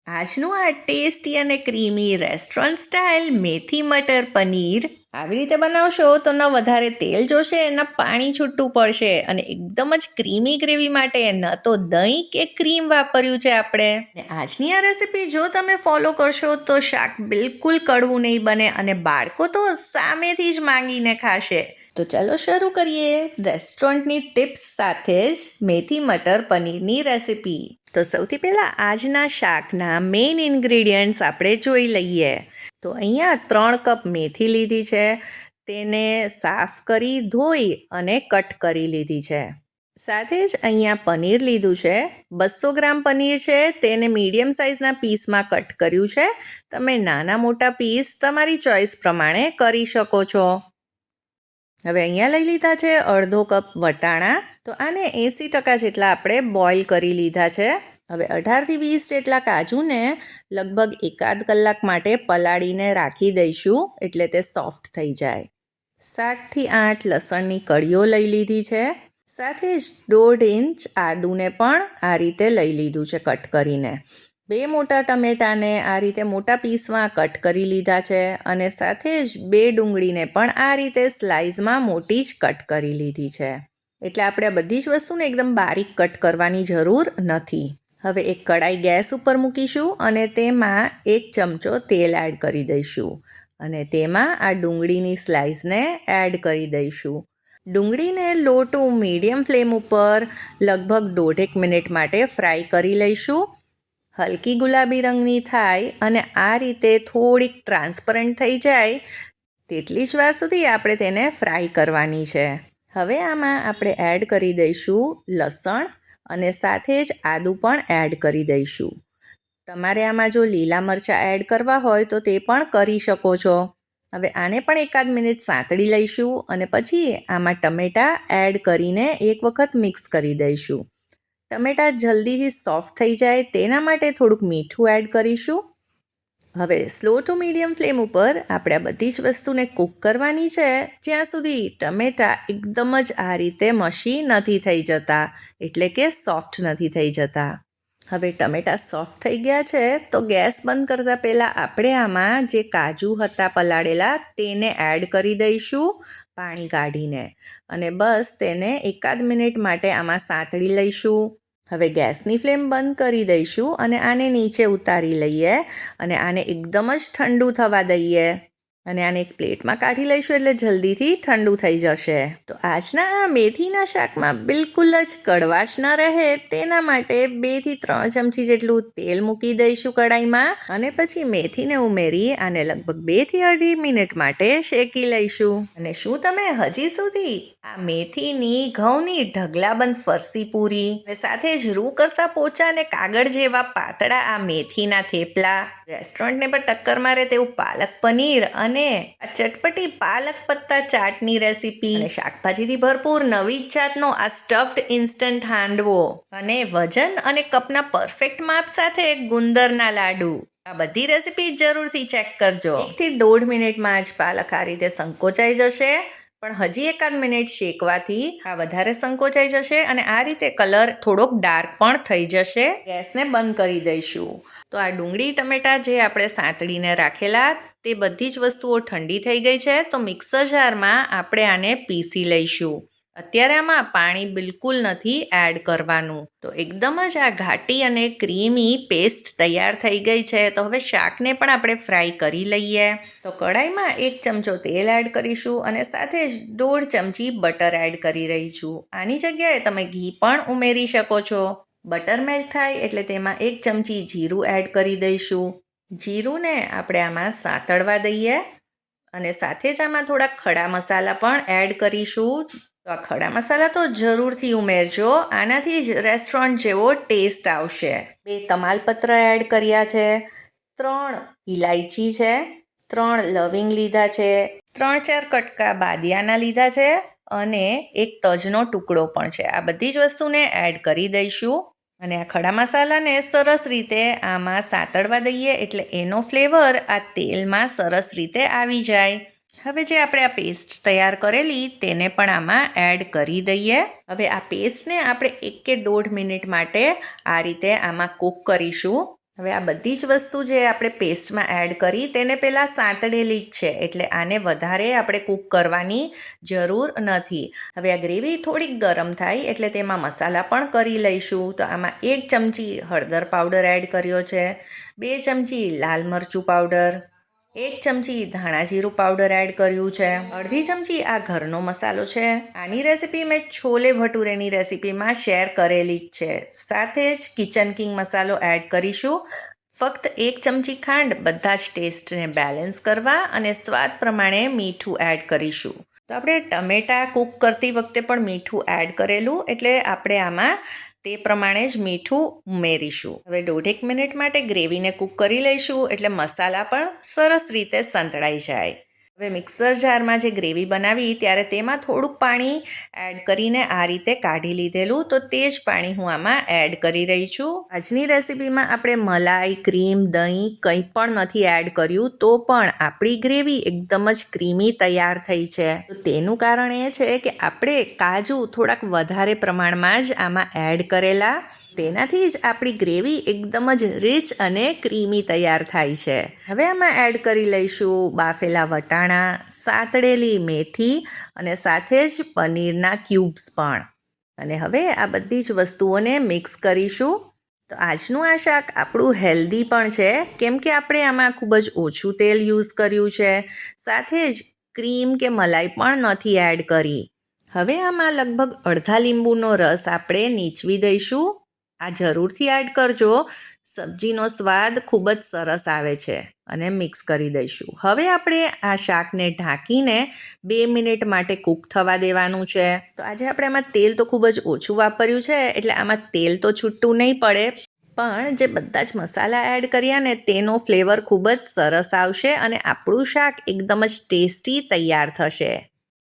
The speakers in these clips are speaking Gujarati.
આજનું આ ટેસ્ટી અને ક્રીમી રેસ્ટોરન્ટ સ્ટાઇલ મેથી મટર પનીર આવી રીતે બનાવશો તો ન વધારે તેલ જોશે ન પાણી છૂટું પડશે અને એકદમ જ ક્રીમી ગ્રેવી માટે ન તો દહીં કે ક્રીમ વાપર્યું છે આપણે. આજની આ રેસીપી જો તમે ફોલો કરશો તો શાક બિલકુલ કડવું નહીં બને અને બાળકો તો સામેથી જ માંગીને ખાશે. તો ચાલો શરૂ કરીએ રેસ્ટોરન્ટની ટિપ્સ સાથે જ મેથી મટર પનીરની રેસીપી. તો સૌથી પહેલાં આજના શાકના મેઇન ઇન્ગ્રેડિયન્ટ્સ આપણે જોઈ લઈએ. તો અહીંયા 3 કપ મેથી લીધી છે, તેને સાફ કરી ધોઈ અને કટ કરી લીધી છે. સાથે જ અહીંયા પનીર લીધું છે, 200 ગ્રામ પનીર છે, તેને મીડિયમ સાઇઝના પીસમાં કટ કર્યું છે. તમે નાના મોટા પીસ તમારી ચોઈસ પ્રમાણે કરી શકો છો. હવે અહીંયા લઈ લીધા છે અડધો કપ વટાણા. તો આને 80% જેટલા આપણે બોઇલ કરી લીધા છે. હવે 18થી 20 જેટલા કાજુને લગભગ 1.5 કલાક માટે પલાળીને રાખી દઈશું એટલે તે સોફ્ટ થઈ જાય. 7થી 8 લસણની કળીઓ લઈ લીધી છે. સાથે જ 1.5 ઇંચ આદુને પણ આ રીતે લઈ લીધું છે કટ કરીને. 2 મોટા ટમેટાને આ રીતે મોટા પીસમાં કટ કરી લીધા છે અને સાથે જ 2 ડુંગળીને પણ આ રીતે સ્લાઇસમાં મોટી જ કટ કરી લીધી છે. એટલે આપણે આ બધી જ વસ્તુને એકદમ બારીક કટ કરવાની જરૂર નથી. હવે એક કડાઈ ગેસ ઉપર મૂકીશું અને તેમાં 1 ચમચો તેલ એડ કરી દઈશું અને તેમાં આ ડુંગળીની સ્લાઇસને એડ કરી દઈશું. ડુંગળીને લો ટુ મીડિયમ ફ્લેમ ઉપર લગભગ 1.5 મિનિટ માટે ફ્રાય કરી લઈશું. હલકી ગુલાબી રંગની થાય અને આ રીતે થોડીક ટ્રાન્સપરન્ટ થઈ જાય તેટલી જ વાર સુધી આપણે તેને ફ્રાય કરવાની છે. હવે આમાં આપણે એડ કરી દઈશું લસણ અને સાથે જ આદું પણ એડ કરી દઈશું. તમારે આમાં જો લીલા મરચાં એડ કરવા હોય તો તે પણ કરી શકો છો. હવે આને પણ 1 મિનિટ સાંતળી લઈશું અને પછી આમાં ટમેટાં એડ કરીને એક વખત મિક્સ કરી દઈશું. ટમેટાં જલ્દીથી સોફ્ટ થઈ જાય તેના માટે થોડુંક મીઠું એડ કરીશું. હવે સ્લો ટુ મીડિયમ ફ્લેમ ઉપર આપણે આ બધી જ વસ્તુને કૂક કરવાની છે જ્યાં સુધી ટમેટાં એકદમ જ આ રીતે મસી નથી થઈ જતા, એટલે કે સોફ્ટ નથી થઈ જતા. હવે ટમેટાં સોફ્ટ થઈ ગયા છે તો ગેસ બંધ કરતાં પહેલાં આપણે આમાં જે કાજુ હતા પલાળેલા તેને એડ કરી દઈશું પાણી કાઢીને અને બસ તેને 1 મિનિટ માટે આમાં સાંતળી લઈશું. હવે ગેસની ફ્લેમ બંધ કરી દઈશું અને આને નીચે ઉતારી લઈએ અને આને એકદમ જ ઠંડુ થવા દઈએ અને આને એક પ્લેટમાં કાઢી લઈશું એટલે જલ્દીથી ઠંડુ થઈ જશે. તો આજના આ મેથીના શાકમાં બિલકુલ જ કડવાશ ન રહે તેના માટે 2થી 3 ચમચી જેટલું તેલ મૂકી દઈશું કડાઈમાં અને પછી મેથીને ઉમેરી આને લગભગ 2થી 2.5 મિનિટ માટે શેકી લઈશું. અને શું તમે હજી સુધી આ મેથીની ઘઉંની ઢગલાબંધ ફરસી પૂરી સાથે જ રૂ કરતા પોચા અને કાગળ જેવા પાતળા આ મેથીના થેપલા, રેસ્ટોરન્ટને પણ ટક્કર મારે તેવું પાલક પનીર અને આ ચટપટી પાલક પત્તા ચાટની રેસીપી અને શાકભાજીથી ભરપૂર નવી જ જાતનો આ સ્ટફ્ડ ઇન્સ્ટન્ટ હાંડવો અને વજન અને કપના પરફેક્ટ માપ સાથે ગુંદરના લાડુ, આ બધી રેસીપી જરૂરથી ચેક કરજો. 1થી 1.5 મિનિટમાં જ પાલક આ રીતે સંકોચાઈ જશે પણ હજી 1 મિનિટ શેકવાથી આ વધારે સંકોચાઈ જશે અને આ રીતે કલર થોડોક ડાર્ક પણ થઈ જશે. ગેસને બંધ કરી દઈશું. તો આ ડુંગળી ટમેટાં જે આપણે સાંતળીને રાખેલા તે બધી જ વસ્તુઓ ઠંડી થઈ ગઈ છે તો મિક્સર જારમાં આપણે આને પીસી લઈશું. અત્યારે આમાં પાણી બિલકુલ નથી એડ કરવાનું. તો એકદમ જ આ ઘાટી અને ક્રીમી પેસ્ટ તૈયાર થઈ ગઈ છે. તો હવે શાકને પણ આપણે ફ્રાય કરી લઈએ. તો કડાઈમાં 1 ચમચો તેલ એડ કરીશું અને સાથે જ 1.5 ચમચી બટર એડ કરી રહી છું. આની જગ્યાએ તમે ઘી પણ ઉમેરી શકો છો. બટર મેલ્ટ થાય એટલે તેમાં 1 ચમચી જીરું એડ કરી દઈશું. જીરુંને આપણે આમાં સાંતળવા દઈએ અને સાથે જ આમાં થોડા ખડા મસાલા પણ એડ કરીશું. તો આ ખડા મસાલા તો જરૂરથી ઉમેરજો, આનાથી જ રેસ્ટોરન્ટ જેવો ટેસ્ટ આવશે. 2 તમાલપત્ર એડ કર્યા છે, 3 ઇલાયચી છે, 3 લવિંગ લીધા છે, 3-4 કટકા બાદિયાના લીધા છે અને 1 તજનો ટુકડો પણ છે. આ બધી જ વસ્તુને એડ કરી દઈશું અને આ ખડા મસાલાને સરસ રીતે આમાં સાંતળવા દઈએ એટલે એનો ફ્લેવર આ તેલમાં સરસ રીતે આવી જાય. હવે જે આપણે આ પેસ્ટ તૈયાર કરેલી તેને પણ આમાં એડ કરી દઈએ. હવે આ પેસ્ટને આપણે 1 કે 1.5 મિનિટ માટે આ રીતે આમાં કૂક કરીશું. હવે આ બધી જ વસ્તુ જે આપણે પેસ્ટમાં એડ કરી તેને પહેલાં સાંતળેલી જ છે, એટલે આને વધારે આપણે કૂક કરવાની જરૂર નથી. હવે આ ગ્રેવી થોડીક ગરમ થાય એટલે તેમાં મસાલા પણ કરી લઈશું. તો આમાં 1 ચમચી હળદર પાવડર એડ કર્યો છે, 2 ચમચી લાલ મરચું પાવડર, 1 ચમચી ધાણા જીરું પાવડર એડ કર્યું છે, અડધી ચમચી આ ઘરનો મસાલો છે. આની રેસીપી મેં છોલે ભટુરેની રેસીપીમાં શેર કરેલી જ છે. સાથે જ કિચન કિંગ મસાલો એડ કરીશું. ફક્ત 1 ચમચી ખાંડ બધા જ ટેસ્ટને બેલેન્સ કરવા અને સ્વાદ પ્રમાણે મીઠું એડ કરીશું. તો આપણે ટમેટાં કૂક કરતી વખતે પણ મીઠું એડ કરેલું, એટલે આપણે આમાં તે પ્રમાણે જ મીઠું ઉમેરીશું. હવે 1.5 મિનિટ માટે ગ્રેવીને કૂક કરી લઈશું, એટલે મસાલા પણ સરસ રીતે સંતળાઈ જાય. હવે મિક્સર જારમાં જે ગ્રેવી બનાવી ત્યારે તેમાં થોડુંક પાણી એડ કરીને આ રીતે કાઢી લીધેલું, તો તે જ પાણી હું આમાં એડ કરી રહી છું. આજની રેસીપીમાં આપણે મલાઈ, ક્રીમ, દહીં કંઈ પણ નથી એડ કર્યું, તો પણ આપણી ગ્રેવી એકદમ જ ક્રીમી તૈયાર થઈ છે. તો તેનું કારણ એ છે કે આપણે કાજુ થોડાક વધારે પ્રમાણમાં જ આમાં એડ કરેલા, તેનાથી જ આપણી ગ્રેવી એકદમ જ રીચ અને ક્રીમી તૈયાર થાય છે. હવે આમાં એડ કરી લઈશું બાફેલા વટાણા, સાતળેલી મેથી અને સાથે જ પનીરના ક્યુબ્સ પણ. અને હવે આ બધી જ વસ્તુઓને મિક્સ કરીશું. તો આજનું આ શાક આપણું હેલ્ધી પણ છે, કેમ કે આપણે આમાં ખૂબ જ ઓછું તેલ યુઝ કર્યું છે. સાથે જ ક્રીમ કે મલાઈ પણ નથી એડ કરી. હવે આમાં લગભગ અડધા લીંબુનો રસ આપણે નીચવી દઈશું. આ જરૂરથી એડ કરજો, સબ્જીનો સ્વાદ ખૂબ જ સરસ આવે છે. અને મિક્સ કરી દઈશું. હવે આપણે આ શાકને ઢાંકીને 2 મિનિટ માટે કૂક થવા દેવાનું છે. તો આજે આપણે આમાં તેલ તો ખૂબ જ ઓછું વાપર્યું છે, એટલે આમાં તેલ તો છૂટું નહીં પડે, પણ જે બધા જ મસાલા એડ કર્યા ને તેનો ફ્લેવર ખૂબ જ સરસ આવશે અને આપણું શાક એકદમ જ ટેસ્ટી તૈયાર થશે.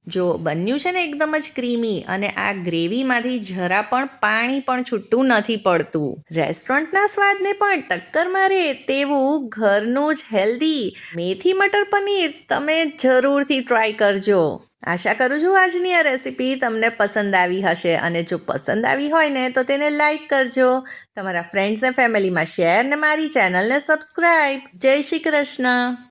જો બન્યું છે ને એકદમ જ ક્રીમી, અને આ ગ્રેવીમાંથી જરા પણ પાણી પણ છૂટું નથી પડતું. રેસ્ટોરન્ટના સ્વાદને પણ ટક્કર મારે તેવું ઘરનું જ હેલ્ધી મેથી મટર પનીર તમે જરૂરથી ટ્રાય કરજો. આશા કરું છું આજની આ રેસીપી તમને પસંદ આવી હશે, અને જો પસંદ આવી હોય ને તો તેને લાઈક કરજો, તમારા ફ્રેન્ડ્સ અને ફેમિલીમાં શેર, ને મારી ચેનલને સબસ્ક્રાઈબ. જય શ્રી કૃષ્ણ.